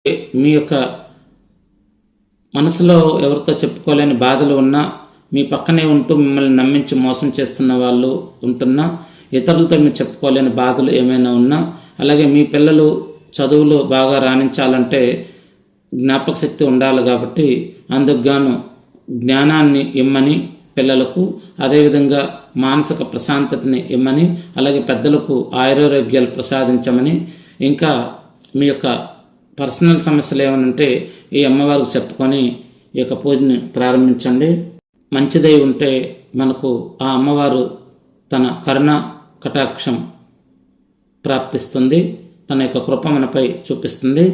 మీ యొక్క మనసులో ఎవరితో చెప్పుకోలేని బాధలు ఉన్నా, మీ పక్కనే ఉంటూ మిమ్మల్ని నమ్మించి మోసం చేస్తున్న వాళ్ళు ఉంటున్నా, ఇతరులతో మీరు చెప్పుకోలేని బాధలు ఏమైనా ఉన్నా, అలాగే మీ పిల్లలు చదువులో బాగా రాణించాలంటే జ్ఞాపక శక్తి ఉండాలి కాబట్టి అందుకు గాను జ్ఞానాన్ని ఇమ్మని పిల్లలకు, అదేవిధంగా మానసిక ప్రశాంతతని ఇమ్మని, అలాగే పెద్దలకు ఆయురారోగ్యాలు ప్రసాదించమని, ఇంకా మీ యొక్క పర్సనల్ సమస్యలు ఏమనంటే ఈ అమ్మవారికి చెప్పుకొని ఈ యొక్క పూజని ప్రారంభించండి. మంచిదై ఉంటే మనకు ఆ అమ్మవారు తన కరుణ కటాక్షం ప్రాప్తిస్తుంది, తన యొక్క కృప మనపై చూపిస్తుంది.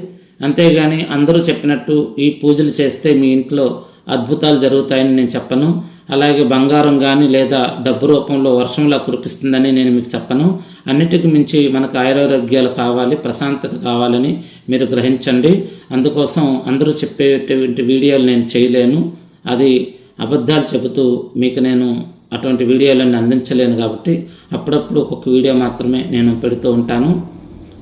అంతేగాని అందరూ చెప్పినట్టు ఈ పూజలు చేస్తే మీ ఇంట్లో అద్భుతాలు జరుగుతాయని నేను చెప్పను. అలాగే బంగారం కానీ లేదా డబ్బు రూపంలో వర్షంలా కురిపిస్తుందని నేను మీకు చెప్పను. అన్నిటికి మించి మనకు ఆయురారోగ్యాలు కావాలి, ప్రశాంతత కావాలని మీరు గ్రహించండి. అందుకోసం అందరూ చెప్పేటువంటి వీడియోలు నేను చేయలేను, అది అబద్ధాలు చెబుతూ మీకు నేను అటువంటి వీడియోలను అందించలేను. కాబట్టి అప్పుడప్పుడు ఒక్కొక్క వీడియో మాత్రమే నేను పెడుతూ ఉంటాను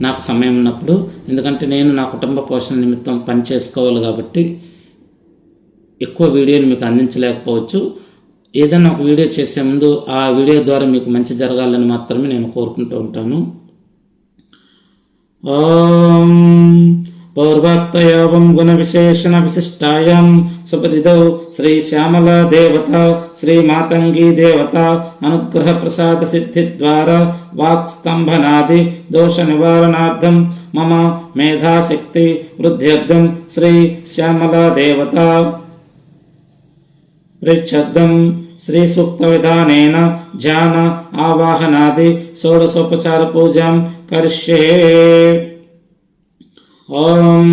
నాకు సమయం ఉన్నప్పుడు. ఎందుకంటే నేను నా కుటుంబ పోషణ నిమిత్తం పని చేసుకోవాలి కాబట్టి ఎక్కువ వీడియోని మీకు అందించలేకపోవచ్చు. ఏదైనా ఒక వీడియో చేసే ముందు ఆ వీడియో ద్వారా మీకు మంచి జరగాలని మాత్రమే నేను కోరుకుంటూ ఉంటాను. ఓం పౌర్వాక్తయావం గుణ విశేషణ విశిష్టాయాం సుపరిదౌ శ్రీ శ్యామలా దేవత శ్రీ మాతంగీ దేవత అనుగ్రహ ప్రసాద సిద్ధి ద్వారా వాక్ స్తంభనాది దోష నివారణార్థం మమ మేధాశక్తి వృద్ధ్యర్థం శ్రీ శ్యామలా దేవత పృచ్ఛద్దం శ్రీ సూక్త విధానేన ధ్యాన ఆవాహనాది షోడశోపచార పూజాం కరిష్యే. ఓం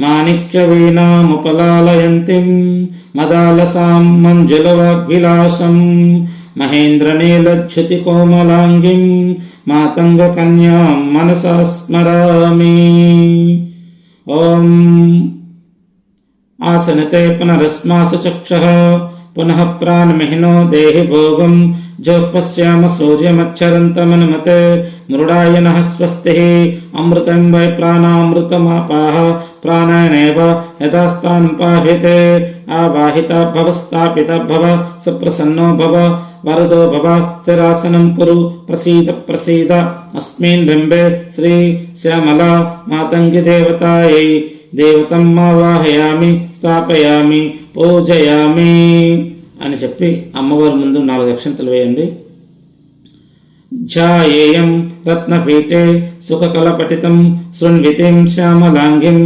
మాణిక్య వీణాముపలాలయంతిం మదాలసాం మంజులవాగ్విలాసం మహేంద్రనీలచ్యుతి కోమలాంగిం మాతంగ కన్యాం మనసా స్మరామి. ఓం ఆసనతే పునరస్మాసు చక్షః పునః ప్రాణమిహినో దేహి భోగం జోపశ్యామ సూర్యమచ్చరంతమనుమతే మృడాయనః స్వస్తి. అమృతం వై ప్రాణామృతమాపాః ప్రాణాయనేవ యథాస్థానం పాహ్యతే. ఆవాహిత భవ స్థాపిత భవ సుప్రసన్నో భవ వరదో భవ స్థిరాసనం కురు ప్రసీద ప్రసీద. అస్మిన్ బింబే శ్రీ శ్యామలా మాతంగి దేవతాయై దేవతం ఆవాహయామి స్థాపయామి పూజయామి అని చెప్పి అమ్మవారి ముందు 4 అక్షంతలు వేయండి. ధ్యాయేయం రత్నపీఠే సుఖకలపటితం శృణ్వితిం శ్యామలాంగిం